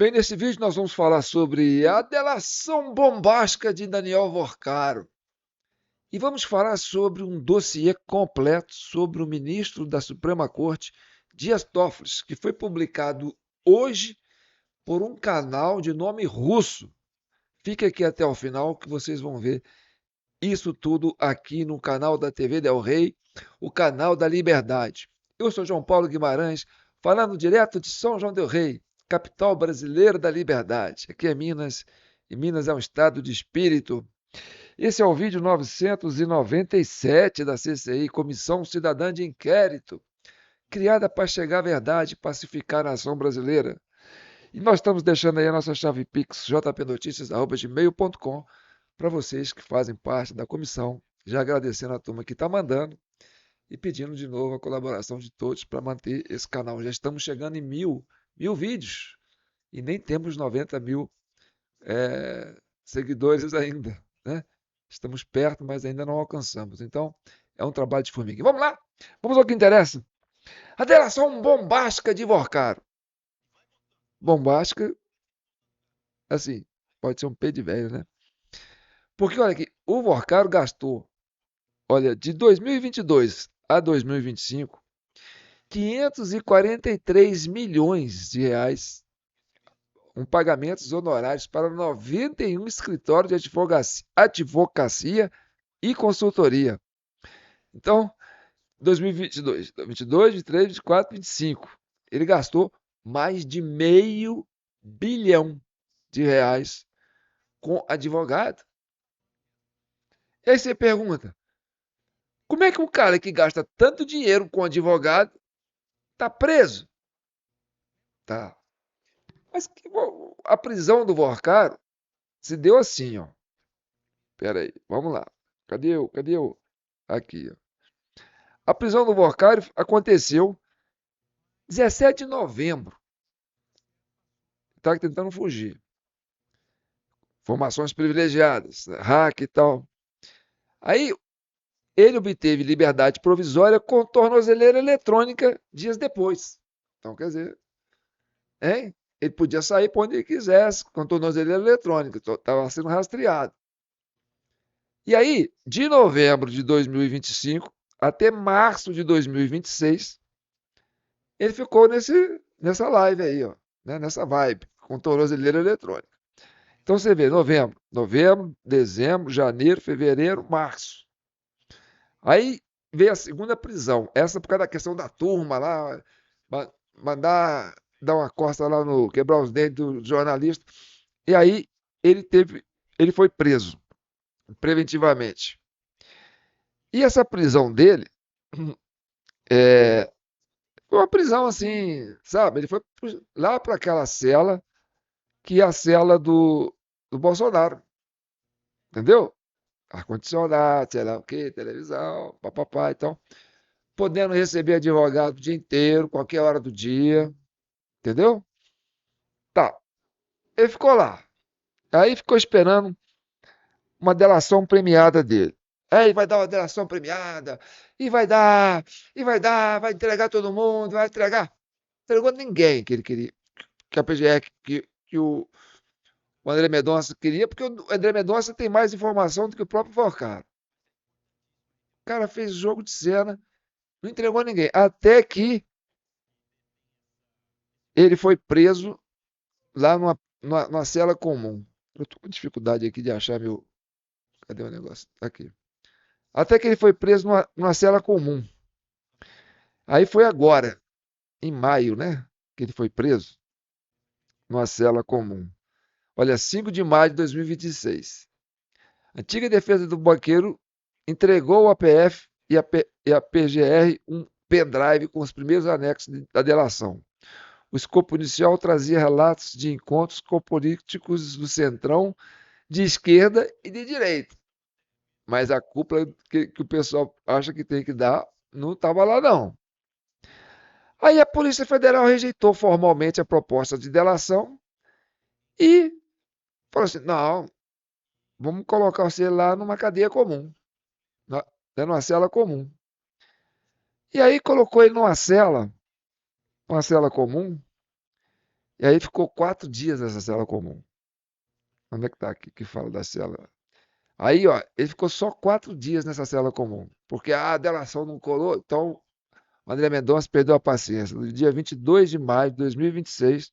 Bem, nesse vídeo nós vamos falar sobre a delação bombástica de Daniel Vorcaro. E vamos falar sobre um dossiê completo sobre o ministro da Suprema Corte, Dias Toffoli, que foi publicado hoje por um canal de nome russo. Fique aqui até o final que vocês vão ver isso tudo aqui no canal da TV Del Rey, o canal da Liberdade. Eu sou João Paulo Guimarães, falando direto de São João del Rei, capital brasileira da liberdade. Aqui é Minas, e Minas é um estado de espírito. Esse é o vídeo 997 da CCI, Comissão Cidadã de Inquérito, criada para chegar à verdade e pacificar a nação brasileira. E nós estamos deixando aí a nossa chave Pix, jpnoticias@gmail.com, para vocês que fazem parte da comissão, já agradecendo a turma que está mandando e pedindo de novo a colaboração de todos para manter esse canal. Já estamos chegando em mil vídeos e nem temos 90 mil seguidores ainda, né? Estamos perto, mas ainda não alcançamos. Então, é um trabalho de formiga. Vamos lá? Vamos ao que interessa. A delação bombástica de Vorcaro. Bombástica, assim, pode ser um pé de velho, né? Porque olha aqui, o Vorcaro gastou, olha, de 2022 a 2025, 543 milhões de reais com pagamentos honorários para 91 escritórios de advocacia e consultoria. Então, 2022, 22, 23, 24, 25, ele gastou mais de meio bilhão de reais com advogado. E aí você pergunta, como é que um cara que gasta tanto dinheiro com advogado está preso? Tá. Mas a prisão do Vorcaro se deu assim, ó. Pera aí, vamos lá. Cadê o? Aqui, ó. A prisão do Vorcaro aconteceu 17 de novembro. Está tentando fugir. Informações privilegiadas, né? Hack e tal. Aí ele obteve liberdade provisória com tornozeleira eletrônica dias depois. Então, quer dizer, hein? Ele podia sair para onde ele quisesse com tornozeleira eletrônica, estava sendo rastreado. E aí, de novembro de 2025 até março de 2026, ele ficou nessa live aí, ó, né? Nessa vibe, com tornozeleira eletrônica. Então você vê, novembro, dezembro, janeiro, fevereiro, março. Aí veio a segunda prisão. Essa por causa da questão da turma lá, mandar dar uma costa lá no quebrar os dentes do jornalista. E aí ele foi preso preventivamente. E essa prisão dele é, foi uma prisão assim, sabe? Ele foi lá para aquela cela que é a cela do Bolsonaro, entendeu? Ar-condicionado, sei lá o quê, televisão, papapá e tal. Podendo receber advogado o dia inteiro, qualquer hora do dia, entendeu? Tá. Ele ficou lá. Aí ficou esperando uma delação premiada dele. Aí vai dar uma delação premiada, vai entregar todo mundo, vai entregar. Não entregou ninguém que ele queria, que a PGR, que o André Mendonça queria, porque o André Mendonça tem mais informação do que o próprio Vorcaro. O cara fez jogo de cena, não entregou ninguém. Até que ele foi preso lá numa cela comum. Eu tô com dificuldade aqui de achar meu. Cadê o negócio? Aqui. Até que ele foi preso numa cela comum. Aí foi agora, em maio, né? Que ele foi preso numa cela comum. Olha, 5 de maio de 2026. A antiga defesa do banqueiro entregou ao APF e a PGR um pendrive com os primeiros anexos da delação. O escopo inicial trazia relatos de encontros com políticos do Centrão, de esquerda e de direita. Mas a cúpula que o pessoal acha que tem que dar não estava lá, não. Aí a Polícia Federal rejeitou formalmente a proposta de delação e falou assim: não, vamos colocar você lá numa cadeia comum, numa cela comum. E aí colocou ele numa cela comum, E aí ficou 4 dias nessa cela comum. Onde é que está aqui que fala da cela? Aí, ó, ele ficou só 4 dias nessa cela comum, porque a delação não colou, então o André Mendonça perdeu a paciência. No dia 22 de maio de 2026,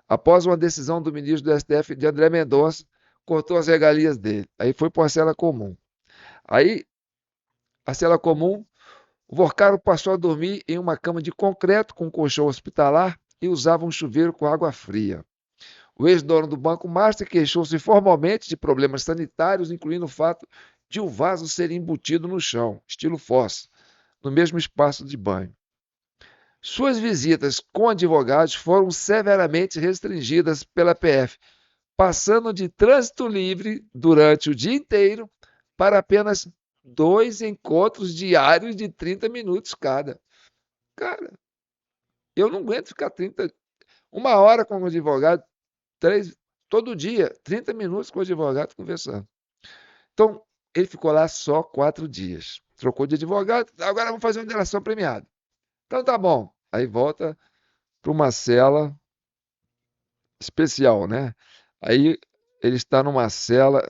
após uma decisão do ministro do STF de André Mendonça, cortou as regalias dele. Aí foi para a cela comum. Aí, a cela comum, o Vorcaro passou a dormir em uma cama de concreto com colchão hospitalar e usava um chuveiro com água fria. O ex-dono do Banco Master queixou-se formalmente de problemas sanitários, incluindo o fato de o vaso ser embutido no chão, estilo fossa, no mesmo espaço de banho. Suas visitas com advogados foram severamente restringidas pela PF, passando de trânsito livre durante o dia inteiro para apenas 2 encontros diários de 30 minutos cada. Cara, eu não aguento ficar 1 hora com um advogado, todo dia, 30 minutos com o advogado conversando. Então, ele ficou lá só 4 dias. Trocou de advogado, agora vamos fazer uma delação premiada. Então tá bom. Aí volta para uma cela especial, né? Aí ele está numa cela,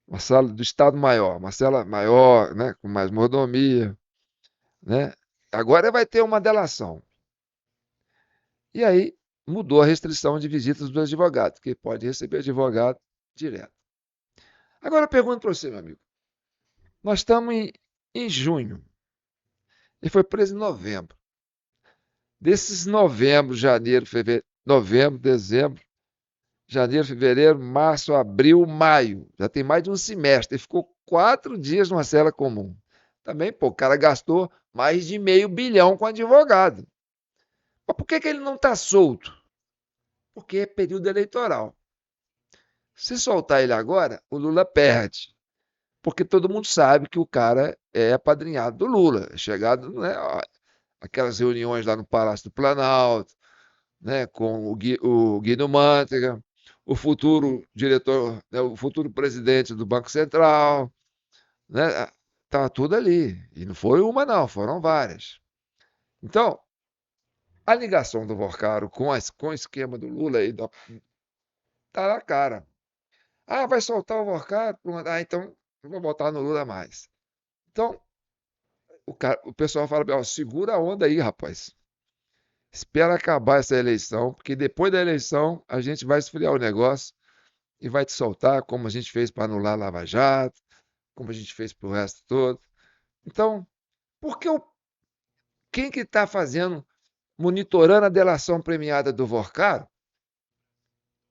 uma sala do Estado Maior, uma cela maior, né? Com mais mordomia, né? Agora vai ter uma delação. E aí mudou a restrição de visitas do advogado, que pode receber advogado direto. Agora eu pergunto para você, meu amigo. Nós estamos em junho. Ele foi preso em novembro. Desses novembro, janeiro, fevereiro, novembro, dezembro, janeiro, fevereiro, março, abril, maio. Já tem mais de um semestre. Ele ficou 4 dias numa cela comum. Também, pô, o cara gastou mais de meio bilhão com advogado. Mas por que ele não está solto? Porque é período eleitoral. Se soltar ele agora, o Lula perde. Porque todo mundo sabe que o cara é apadrinhado do Lula. É chegado, né, aquelas reuniões lá no Palácio do Planalto, né, com o Guido Mantega, o futuro diretor, né, o futuro presidente do Banco Central, né, tá tudo ali. E não foi uma, não, foram várias. Então, a ligação do Vorcaro com o esquema do Lula aí tá na cara. Ah, vai soltar o Vorcaro? Ah, então não vou votar no Lula mais. Então, o pessoal fala, ó, segura a onda aí, rapaz. Espera acabar essa eleição, porque depois da eleição a gente vai esfriar o negócio e vai te soltar, como a gente fez para anular a Lava Jato, como a gente fez para o resto todo. Então, por que quem que está fazendo, monitorando a delação premiada do Vorcaro?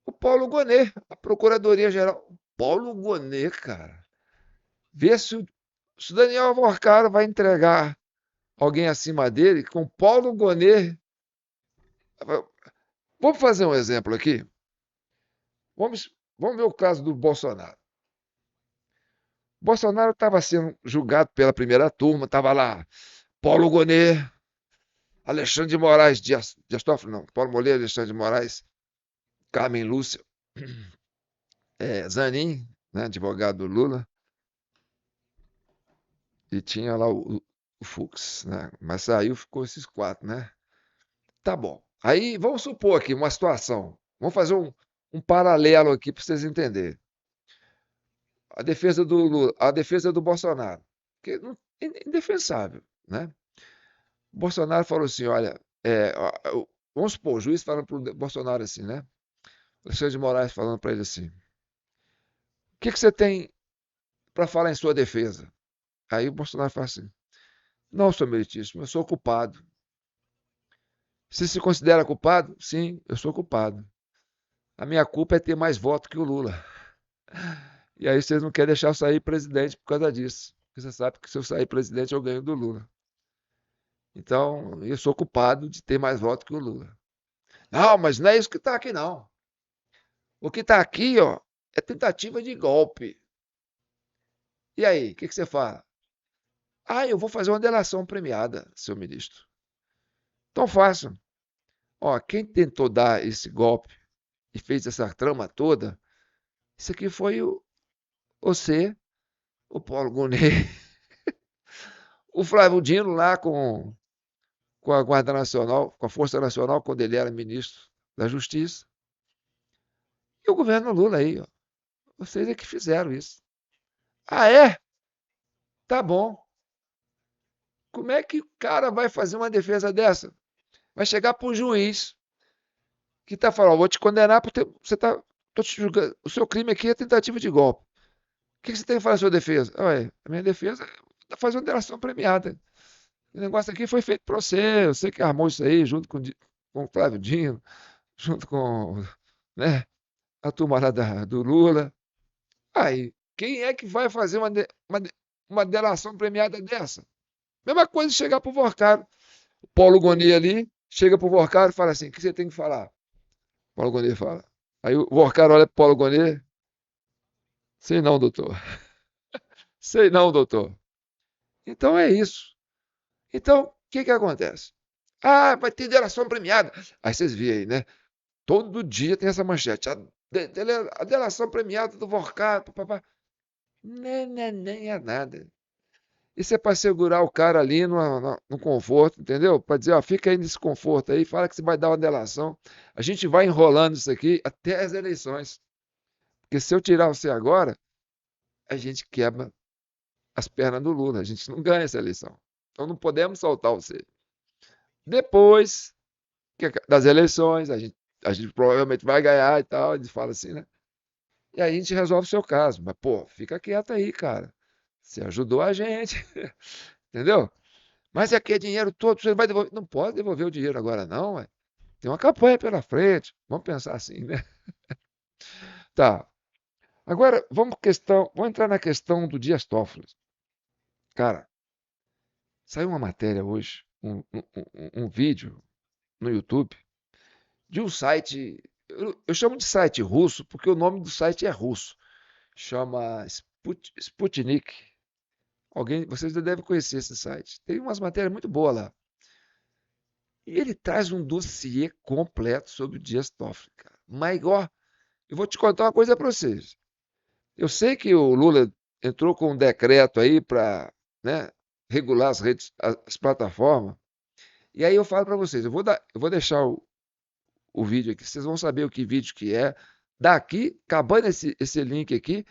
O Paulo Gonet, a Procuradoria-Geral. Paulo Gonet, cara. Vê se o Daniel Vorcaro vai entregar alguém acima dele com Paulo Gonet. Vamos fazer um exemplo aqui? Vamos ver o caso do Bolsonaro. O Bolsonaro estava sendo julgado pela primeira turma, estava lá Paulo Gonet, Alexandre de Moraes, Dias Toffoli, não, Paulo Moreira, Alexandre de Moraes, Carmen Lúcia, Zanin, né, advogado do Lula, e tinha lá o Fux, né? Mas saiu, ficou esses quatro, né? Tá bom. Aí vamos supor aqui uma situação. Vamos fazer um paralelo aqui para vocês entenderem. A defesa do Lula, a defesa do Bolsonaro, que é indefensável, né? O Bolsonaro falou assim, olha, vamos supor, o juiz falando para o Bolsonaro assim, né? O Alexandre de Moraes falando para ele assim, o que você tem para falar em sua defesa? Aí o Bolsonaro fala assim, não, senhor meritíssimo, eu sou culpado. Você se considera culpado? Sim, eu sou culpado. A minha culpa é ter mais voto que o Lula. E aí vocês não querem deixar eu sair presidente por causa disso. Porque você sabe que se eu sair presidente eu ganho do Lula. Então, eu sou culpado de ter mais voto que o Lula. Não, mas não é isso que está aqui, não. O que está aqui, ó, é tentativa de golpe. E aí, o que você fala? Ah, eu vou fazer uma delação premiada, seu ministro. Então façam. Ó, quem tentou dar esse golpe e fez essa trama toda, isso aqui foi você, o Paulo Gonet, o Flávio Dino lá com com a Guarda Nacional, com a Força Nacional, quando ele era ministro da Justiça. E o governo Lula aí, ó, vocês é que fizeram isso. Ah, é? Tá bom. Como é que o cara vai fazer uma defesa dessa? Vai chegar para um juiz que está falando, vou te condenar porque você está, tô te julgando, o seu crime aqui é tentativa de golpe. O que você tem que fazer na sua defesa? Ué, a minha defesa é fazer uma delação premiada. O negócio aqui foi feito para você, você que armou isso aí, junto com o Flávio Dino, junto com, né, a turma lá do Lula. Aí, quem é que vai fazer uma delação premiada dessa? Mesma coisa chegar para o Vorcaro. O Paulo Goni ali chega para o Vorcaro e fala assim: o que você tem que falar? O Paulo Goni fala. Aí o Vorcaro olha para o Paulo Goni: sei não, doutor. Sei não, doutor. Então é isso. Então, o que que acontece? Ah, vai ter delação premiada. Aí vocês veem aí, né? Todo dia tem essa manchete. A delação premiada do Vorcaro. Papapá. Nem é nada. Isso é para segurar o cara ali no conforto, entendeu? Para dizer, ó, fica aí nesse conforto aí, fala que você vai dar uma delação. A gente vai enrolando isso aqui até as eleições. Porque se eu tirar você agora, a gente quebra as pernas do Lula. A gente não ganha essa eleição. Então não podemos soltar você. Depois das eleições, a gente provavelmente vai ganhar e tal. A gente fala assim, né? E aí a gente resolve o seu caso. Mas, pô, fica quieto aí, cara. Você ajudou a gente, entendeu? Mas aqui é dinheiro todo, você vai devolver. Não pode devolver o dinheiro agora, não, ué. Tem uma campanha pela frente. Vamos pensar assim, né? Tá. Agora, vamos entrar na questão do Dias Toffoli. Cara, saiu uma matéria hoje, um vídeo no YouTube, de um site. Eu chamo de site russo, porque o nome do site é russo. Chama Sputnik. Vocês já devem conhecer esse site. Tem umas matérias muito boas lá. E ele traz um dossiê completo sobre o Dias Toffoli, cara. Mas igual, eu vou te contar uma coisa para vocês. Eu sei que o Lula entrou com um decreto aí para, né, regular as plataformas. E aí eu falo para vocês, eu vou deixar o vídeo aqui, vocês vão saber o que vídeo que é. Daqui, acabando esse link aqui,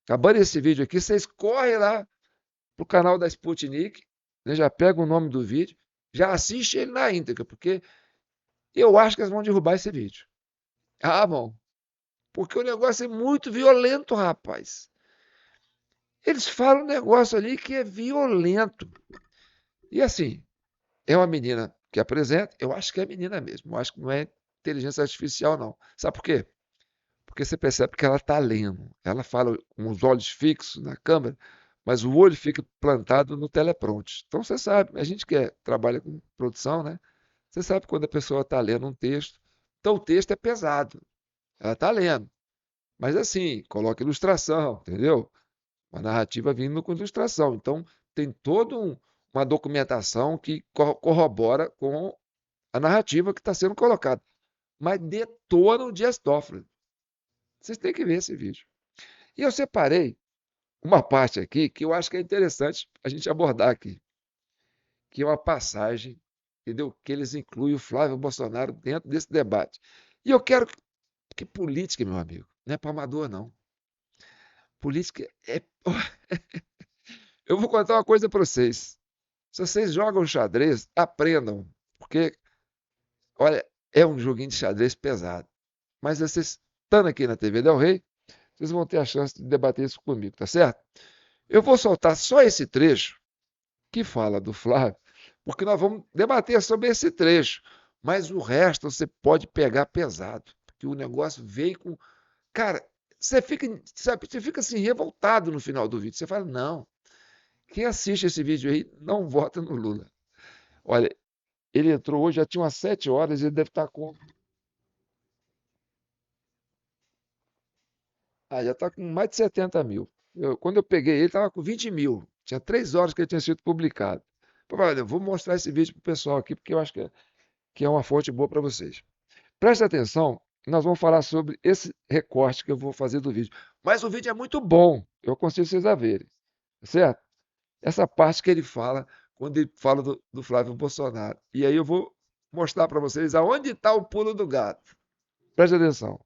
acabando esse vídeo aqui, vocês correm lá pro canal da Sputnik, né, já pega o nome do vídeo, já assiste ele na íntegra, porque eu acho que eles vão derrubar esse vídeo. Ah, bom. Porque o negócio é muito violento, rapaz. Eles falam um negócio ali que é violento. E assim, é uma menina que apresenta, eu acho que é menina mesmo, eu acho que não é inteligência artificial, não. Sabe por quê? Porque você percebe que ela está lendo. Ela fala com os olhos fixos na câmera, mas o olho fica plantado no teleprompter. Então você sabe, a gente que trabalha com produção, né? Você sabe quando a pessoa está lendo um texto. Então o texto é pesado. Ela está lendo. Mas assim, coloca ilustração, entendeu? Uma narrativa vindo com ilustração. Então, tem toda uma documentação que corrobora com a narrativa que está sendo colocada. Mas detona o Dias Toffoli. Vocês têm que ver esse vídeo. E eu separei uma parte aqui que eu acho que é interessante a gente abordar aqui, que é uma passagem, entendeu? Que eles incluem o Flávio Bolsonaro dentro desse debate. E eu quero que política, meu amigo, não é para amador, não. Política é. Eu vou contar uma coisa para vocês. Se vocês jogam xadrez, aprendam, porque, olha, é um joguinho de xadrez pesado. Mas vocês, estando aqui na TV Del Rey, vocês vão ter a chance de debater isso comigo, tá certo? Eu vou soltar só esse trecho que fala do Flávio, porque nós vamos debater sobre esse trecho. Mas o resto você pode pegar pesado, porque o negócio veio com. Cara, você fica, sabe, você fica assim, revoltado no final do vídeo. Você fala, não, quem assiste esse vídeo aí não vota no Lula. Olha, ele entrou hoje, já tinha umas 7 horas, ele deve estar com. Ah, já está com mais de 70 mil. Quando eu peguei ele, estava com 20 mil. Tinha 3 horas que ele tinha sido publicado. Olha, eu vou mostrar esse vídeo para o pessoal aqui, porque eu acho que é uma fonte boa para vocês. Preste atenção, nós vamos falar sobre esse recorte que eu vou fazer do vídeo. Mas o vídeo é muito bom, eu aconselho vocês a verem, tá certo? Essa parte que ele fala quando ele fala do Flávio Bolsonaro. E aí eu vou mostrar para vocês aonde está o pulo do gato. Preste atenção.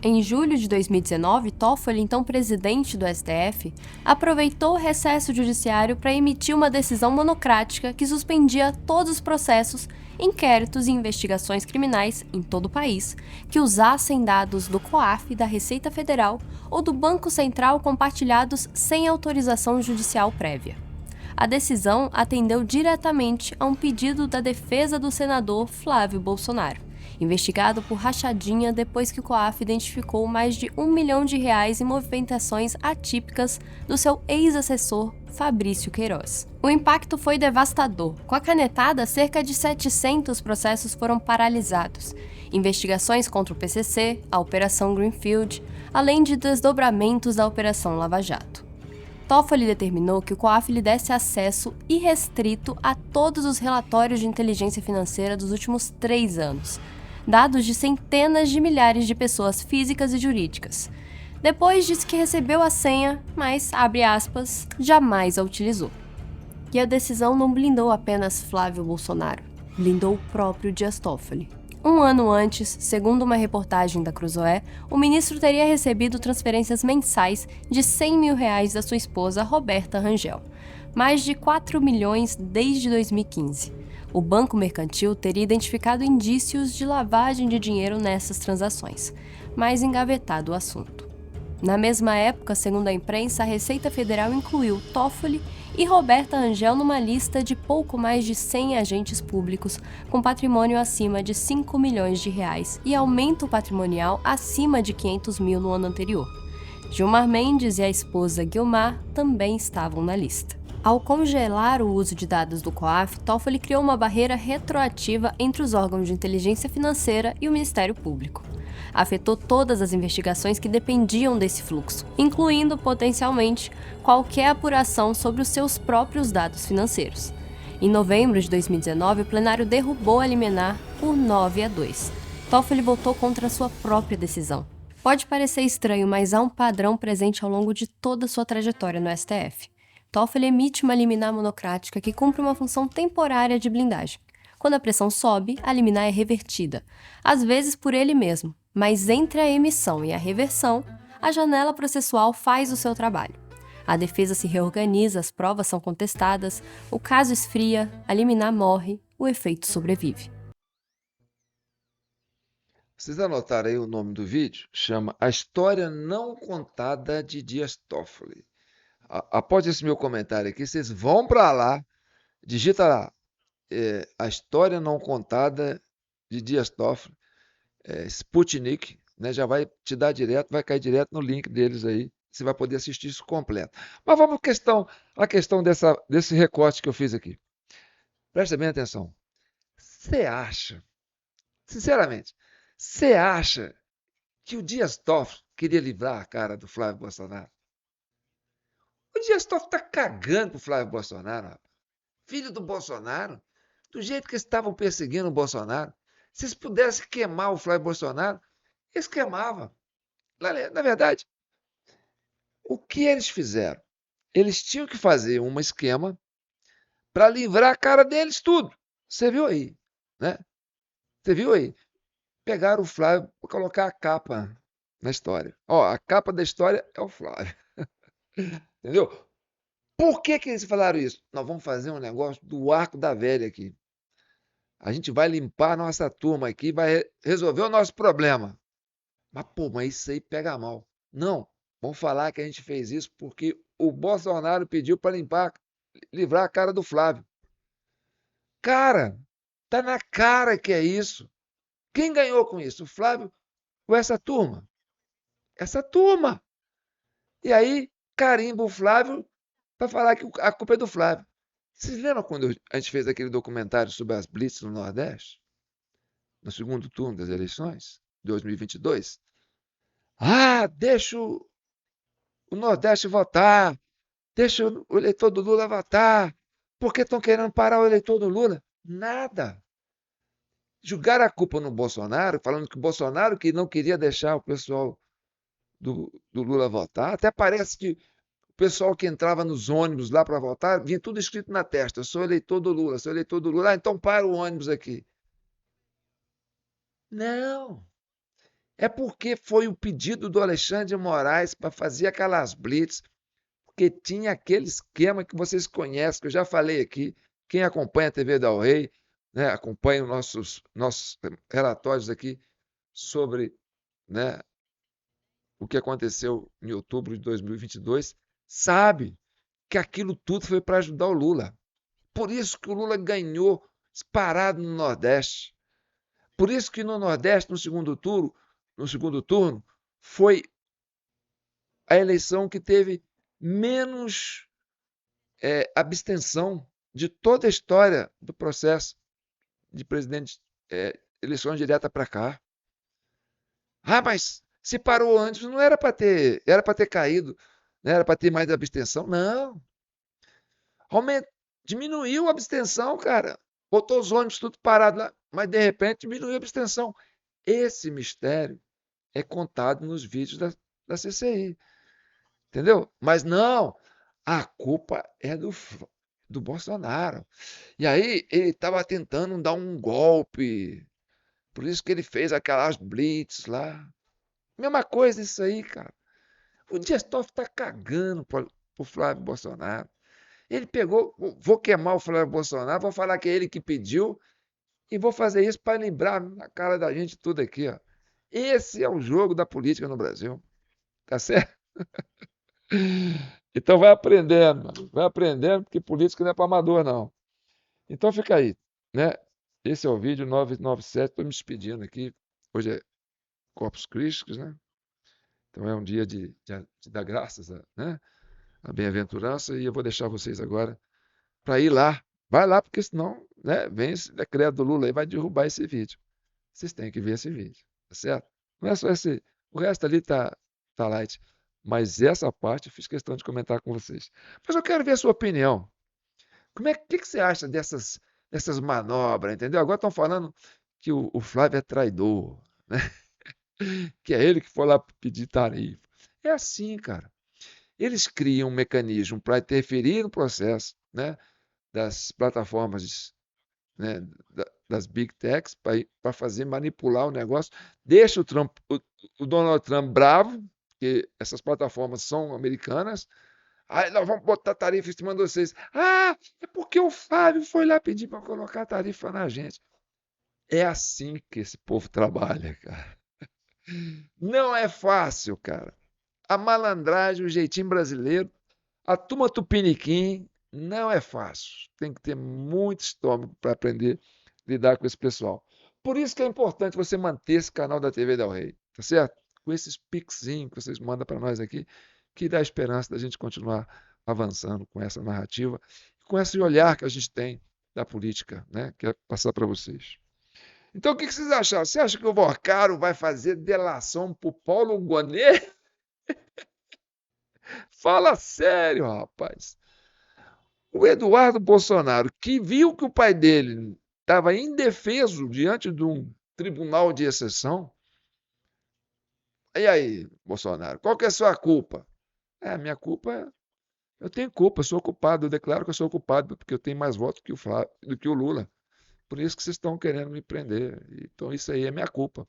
Em julho de 2019, Toffoli, então presidente do STF, aproveitou o recesso judiciário para emitir uma decisão monocrática que suspendia todos os processos, inquéritos e investigações criminais em todo o país que usassem dados do COAF, da Receita Federal ou do Banco Central compartilhados sem autorização judicial prévia. A decisão atendeu diretamente a um pedido da defesa do senador Flávio Bolsonaro, investigado por rachadinha depois que o COAF identificou mais de R$ 1 milhão em movimentações atípicas do seu ex-assessor Fabrício Queiroz. O impacto foi devastador. Com a canetada, cerca de 700 processos foram paralisados. Investigações contra o PCC, a Operação Greenfield, além de desdobramentos da Operação Lava Jato. Toffoli determinou que o COAF lhe desse acesso irrestrito a todos os relatórios de inteligência financeira dos últimos 3 anos, dados de centenas de milhares de pessoas físicas e jurídicas. Depois disse que recebeu a senha, mas, abre aspas, jamais a utilizou. E a decisão não blindou apenas Flávio Bolsonaro, blindou o próprio Dias Toffoli. Um ano antes, segundo uma reportagem da Cruzoé, o ministro teria recebido transferências mensais de R$ 100 mil da sua esposa, Roberta Rangel, mais de 4 milhões desde 2015. O Banco Mercantil teria identificado indícios de lavagem de dinheiro nessas transações, mas engavetado o assunto. Na mesma época, segundo a imprensa, a Receita Federal incluiu Toffoli e Roberta Rangel numa lista de pouco mais de 100 agentes públicos com patrimônio acima de R$ 5 milhões e aumento patrimonial acima de 500 mil no ano anterior. Gilmar Mendes e a esposa Guilmar também estavam na lista. Ao congelar o uso de dados do COAF, Toffoli criou uma barreira retroativa entre os órgãos de inteligência financeira e o Ministério Público. Afetou todas as investigações que dependiam desse fluxo, incluindo, potencialmente, qualquer apuração sobre os seus próprios dados financeiros. Em novembro de 2019, o plenário derrubou a liminar por 9-2. Toffoli votou contra a sua própria decisão. Pode parecer estranho, mas há um padrão presente ao longo de toda a sua trajetória no STF. Toffoli emite uma liminar monocrática que cumpre uma função temporária de blindagem. Quando a pressão sobe, a liminar é revertida, às vezes por ele mesmo, mas entre a emissão e a reversão, a janela processual faz o seu trabalho. A defesa se reorganiza, as provas são contestadas, o caso esfria, a liminar morre, o efeito sobrevive. Vocês anotaram aí o nome do vídeo? Chama A História Não Contada de Dias Toffoli. Após esse meu comentário aqui, vocês vão para lá, digita lá, A História Não Contada de Dias Toffoli, Sputnik, né, já vai te dar direto, vai cair direto no link deles aí, você vai poder assistir isso completo. Mas vamos à questão desse recorte que eu fiz aqui. Presta bem atenção. Você acha, sinceramente, você acha que o Dias Toffoli queria livrar a cara do Flávio Bolsonaro? O Dias Toffoli está cagando pro Flávio Bolsonaro, rapaz. Filho do Bolsonaro, do jeito que eles estavam perseguindo o Bolsonaro. Se eles pudessem queimar o Flávio Bolsonaro, eles queimavam. Na verdade, o que eles fizeram? Eles tinham que fazer um esquema para livrar a cara deles tudo. Você viu aí, né? Você viu aí? Pegaram o Flávio para colocar a capa na história. Ó, a capa da história é o Flávio. Entendeu? Por que eles falaram isso? Nós vamos fazer um negócio do arco da velha aqui. A gente vai limpar a nossa turma aqui, vai resolver o nosso problema. Mas isso aí pega mal. Não, vamos falar que a gente fez isso porque o Bolsonaro pediu para livrar a cara do Flávio. Cara, tá na cara que é isso. Quem ganhou com isso? O Flávio ou essa turma? Essa turma. E aí, carimba o Flávio para falar que a culpa é do Flávio. Vocês lembram quando a gente fez aquele documentário sobre as blitz no Nordeste? No segundo turno das eleições, 2022? Deixa o Nordeste votar, deixa o eleitor do Lula votar, porque estão querendo parar o eleitor do Lula. Nada. Jogaram a culpa no Bolsonaro, falando que o Bolsonaro que não queria deixar o pessoal do Lula votar. Até parece que pessoal que entrava nos ônibus lá para votar, vinha tudo escrito na testa: eu sou eleitor do Lula, sou eleitor do Lula. Ah, então para o ônibus aqui. Não. É porque foi o pedido do Alexandre de Moraes para fazer aquelas blitz, porque tinha aquele esquema que vocês conhecem, que eu já falei aqui. Quem acompanha a TV Del Rey, né, acompanha os nossos relatórios aqui sobre, né, o que aconteceu em outubro de 2022, sabe que aquilo tudo foi para ajudar o Lula. Por isso que o Lula ganhou disparado no Nordeste. Por isso que no Nordeste, no segundo turno, foi a eleição que teve menos abstenção de toda a história do processo de presidente, eleições direta para cá. Ah, mas se parou antes, não era para ter, era para ter caído, não era para ter mais abstenção. Não. Diminuiu a abstenção, cara. Botou os ônibus tudo parado lá, mas de repente diminuiu a abstenção. Esse mistério é contado nos vídeos da CCI. Entendeu? Mas não, a culpa é do Bolsonaro. E aí ele estava tentando dar um golpe. Por isso que ele fez aquelas blitz lá. Mesma coisa isso aí, cara. O Dias Toffoli está cagando pro Flávio Bolsonaro. Ele pegou, vou queimar o Flávio Bolsonaro, vou falar que é ele que pediu e vou fazer isso para lembrar na cara da gente tudo aqui, ó. Esse é o jogo da política no Brasil. Tá certo? Então vai aprendendo, mano. Vai aprendendo, porque política não é para amador, não. Então fica aí, né? Esse é o vídeo 997. Estou me despedindo aqui. Hoje é Corpus Christi, né? Então é um dia de dar graças né? A bem-aventurança. E eu vou deixar vocês agora para ir lá. Vai lá, porque senão, né, vem esse decreto do Lula e vai derrubar esse vídeo. Vocês têm que ver esse vídeo, tá certo? Não é só esse. O resto ali tá light. Mas essa parte eu fiz questão de comentar com vocês. Mas eu quero ver a sua opinião. Que você acha dessas manobras, entendeu? Agora estão falando que o Flávio é traidor, né? Que é ele que foi lá pedir tarifa. É assim, cara. Eles criam um mecanismo para interferir no processo, né, das plataformas, né, das big techs, para fazer manipular o negócio. Deixa o Donald Trump bravo, porque essas plataformas são americanas. Aí nós vamos botar tarifa em cima de vocês. Ah, é porque o Flávio foi lá pedir para colocar tarifa na gente. É assim que esse povo trabalha, cara. Não é fácil, cara. A malandragem, o jeitinho brasileiro, a turma tupiniquim, não é fácil. Tem que ter muito estômago para aprender a lidar com esse pessoal. Por isso que é importante você manter esse canal da TV Del Rey, tá certo? Com esses pixinhos que vocês mandam para nós aqui, que dá esperança da gente continuar avançando com essa narrativa, com esse olhar que a gente tem da política, né? Que é passar para vocês. Então, o que vocês acharam? Você acha que o Vorcaro vai fazer delação para o Paulo Gonet? Fala sério, rapaz. O Eduardo Bolsonaro, que viu que o pai dele estava indefeso diante de um tribunal de exceção. E aí, Bolsonaro, qual que é a sua culpa? Minha culpa, eu tenho culpa, eu sou culpado, eu declaro que eu sou culpado, porque eu tenho mais votos do que o Lula. Por isso que vocês estão querendo me prender. Então isso aí é minha culpa.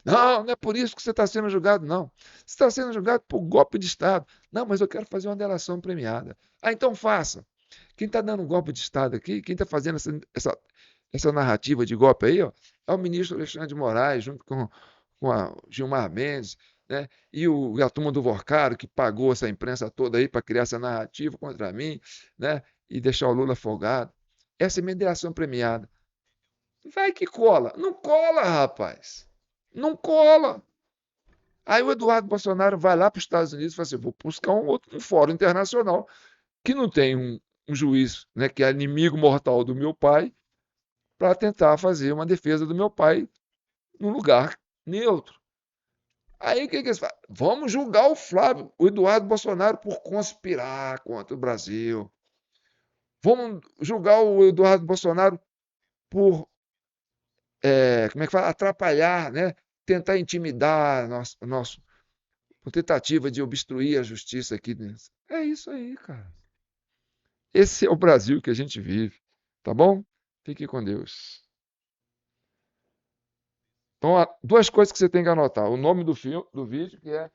Não, não é por isso que você está sendo julgado, não. Você está sendo julgado por golpe de Estado. Não, mas eu quero fazer uma delação premiada. Então faça. Quem está dando um golpe de Estado aqui, quem está fazendo essa narrativa de golpe aí, ó, é o ministro Alexandre de Moraes, junto com a Gilmar Mendes, né? E a turma do Vorcaro, que pagou essa imprensa toda aí para criar essa narrativa contra mim, né? E deixar o Lula folgado. Essa é minha delação premiada. Vai que cola. Não cola, rapaz. Não cola. Aí o Eduardo Bolsonaro vai lá para os Estados Unidos e fala assim: vou buscar um fórum internacional que não tem um juiz, né, que é inimigo mortal do meu pai, para tentar fazer uma defesa do meu pai num lugar neutro. Aí o que eles fazem? Vamos julgar o Eduardo Bolsonaro por conspirar contra o Brasil. Vamos julgar o Eduardo Bolsonaro por como é que fala? Atrapalhar, né? Tentar intimidar com tentativa de obstruir a justiça aqui. É isso aí, cara. Esse é o Brasil que a gente vive, tá bom? Fique com Deus. Então, duas coisas que você tem que anotar. O nome do vídeo, que é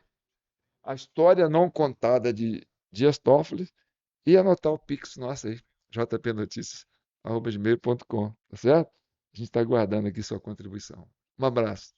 A História Não Contada de Dias Toffoli, e anotar o Pix nosso aí, jpnotícias@gmail.com, tá certo? A gente está aguardando aqui sua contribuição. Um abraço.